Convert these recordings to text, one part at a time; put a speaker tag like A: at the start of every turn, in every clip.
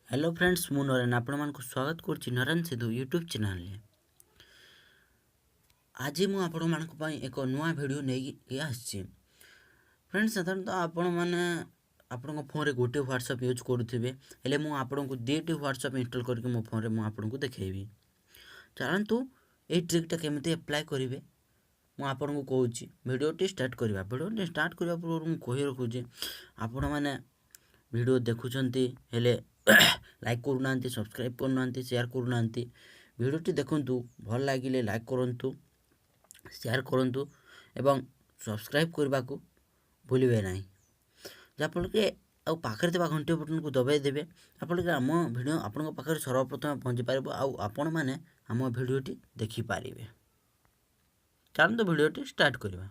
A: Hello friends मु नरेन आपण मानक स्वागत करछि नरेन सिद्धू यूट्यूब चैनल रे। आज मु आपण मानक पई एक नुआ वीडियो नै आछि। फ्रेंड्स साधारणतः आपण माने आपण फोन रे गोटे व्हाट्सएप यूज करूथिबे हेले मु आपण को दुईटी व्हाट्सएप इंस्टॉल करके मो फोन रे मु आपण को देखेबी। चलंतु ए ट्रिक टा केमते अप्लाई करिवे मु आपण को कहूछि। वीडियो स्टार्ट करबा पूर्व मु कहि रखु जे आपण माने वीडियो देखुचंती हेले लाइक करूना सब्सक्राइब करना शेयर करना वीडियोटी देखंतु भल लागिले लाइक करंतु शेयर करंतु एवं सब्सक्राइब करबा को भूलिबे नाही जाफल के आ पाखरे तबा घंटी बटन को दबाई देबे जाफल के हम वीडियो आपन पाखरे सर्वप्रथम पहुंची पारिबो आ आपण माने हम वीडियोटी देखि पारिबे। चलंतु वीडियोटी स्टार्ट करबा।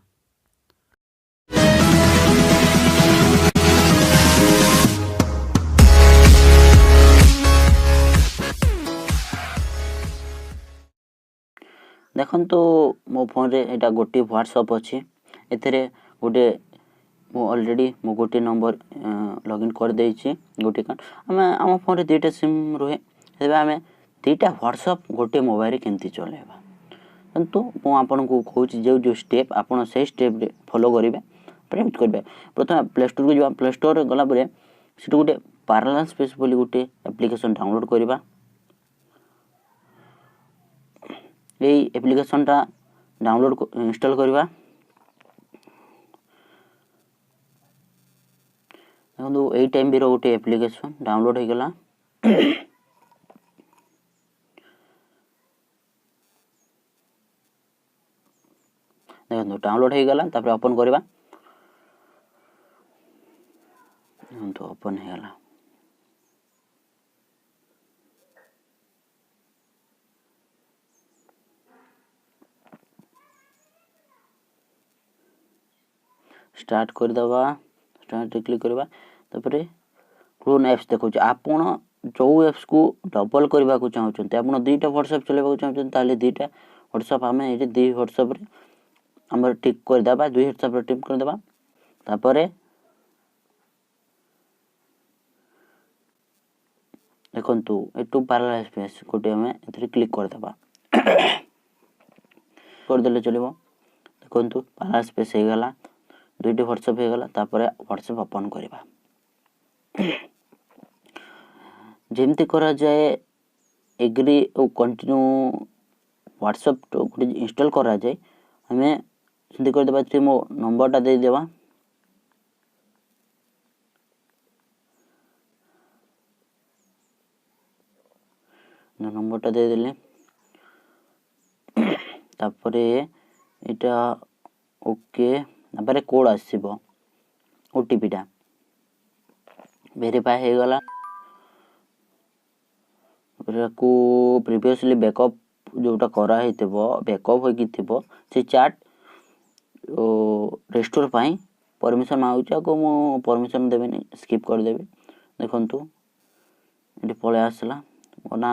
A: देखो तो मो फोन रे एटा गोटे व्हाट्सएप अच्छे एथरे गोटे मो ऑलरेडी मो गोटे नंबर लॉगिन कर देछि गोटे कान हम आम फोन रे दुईटा सिम रहे हेबे हमें दुईटा व्हाट्सएप गोटे मोबाइल रे केमती चलेबा किंतु मो आपन को कहूछि जो स्टेप आपन से स्टेप रे फॉलो करिवे प्रिंट करबे। प्रथम प्ले स्टोर को जबा प्ले स्टोर रे गला परे सिट गोटे पैरेलल स्पेस बोली गोटे एप्लीकेशन डाउनलोड करबा। ये एप्लीकेशन टा डाउनलोड इंस्टॉल करवा देखो यही टाइम भी गोटे एप्लीकेशन डाउनलोड हो गला। देखो डाउनलोड हो गला तापर ओपन करवा तो ओपन हो गला। स्टार्ट कर दवा स्टार्ट क्लिक करवा तापर क्लोन एप्स देखो आपण जो एप्स को डबल करबा को चाहउछन आपण दुईटा व्हाट्सएप चलेबा को चाहउछन ताले दुईटा व्हाट्सएप हमें एटी दुई व्हाट्सएप रे हमर टिक कर दबा दुई व्हाट्सएप रे टिक कर दबा तापर देखंतु एटू पैरेलल स्पेस कोटे हमें एथरे क्लिक कर दबा कर देले चलेबो। देखंतु पैरेलल स्पेस हे गला दुईटी व्हाट्सएप हो गला तापर व्हाट्सएप ओपन करबा जेमती करा जाए एग्री और कंटिन्यू व्हाट्सएप तो गुटे इंस्टॉल करा जाए हमें सिंधी कर देबा थी मो नंबर टा दे देबा नंबर टा दे देले तापरे एटा ओके तापरे कोड आसीबो ओटीपी टा वेरीफाई हो गला को प्रीवियसली बैकअप जोटा करा हेतबो बैकअप होई किथिबो से चैट रेस्टोर पाई परमिशन माउचा को मो परमिशन देबेनी स्किप कर देबे। देखंतु एटी पळे आसला ओना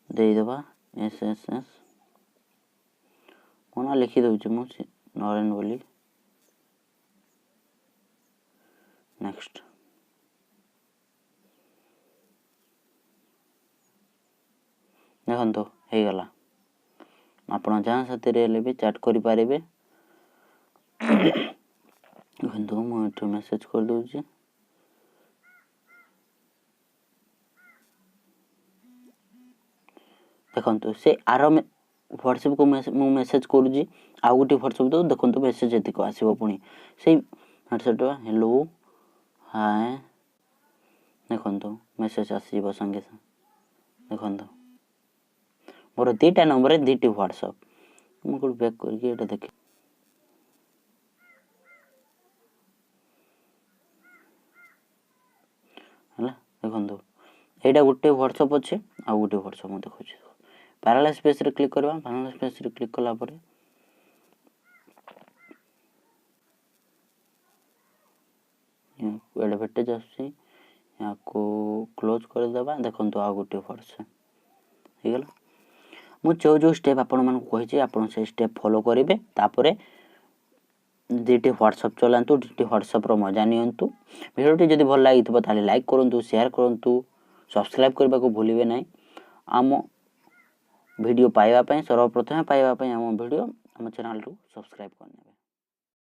A: दे देबा एसएसएस ओना लिखि दउची मो नरेन बोली नेक्स्ट देखो हो गला आपण जहाँ साथी रे भी चैट करि पारिबे। देखो मु मेसेज कर दउची देखो से आर व्हाट्सएप को मु मेसेज करूजी आ गुटी व्हाट्सएप तो देखो मेसेज एतिको आसीबो पुनी से व्हाट्सएप हेलो हाय देखो मेसेज आसीबो संगे देखो मोर दुईटा नंबर रे दुईटी व्हाट्सएप मु को बैक करके एटा देखे हला देखो एटा गुटे व्हाट्सएप अच्छे आ गुटे व्हाट्सएप मु देखो पैरेलल स्पेस रे क्लिक करबा पैरेलल स्पेस रे क्लिक कला परे एडवर्टाइज आसी या को क्लोज कर देबा देखंतु आ गुटे व्हाट्सएप हे गेला। मु जो स्टेप आपण मन को कहि आपण से स्टेप फॉलो करिवे तापरे दुईटी व्हाट्सएप चलांतु दुईटी व्हाट्सएप रो मजा नियंतु। वीडियोटी जदि भल लागिथबो ताले लाइक करंतु शेयर करंतु सब्सक्राइब करने को भूलिए ना। आम वीडियो पाइबा सर्वप्रथमे पाइबा आम वीडियो आम चैनल को सब्सक्राइब करने।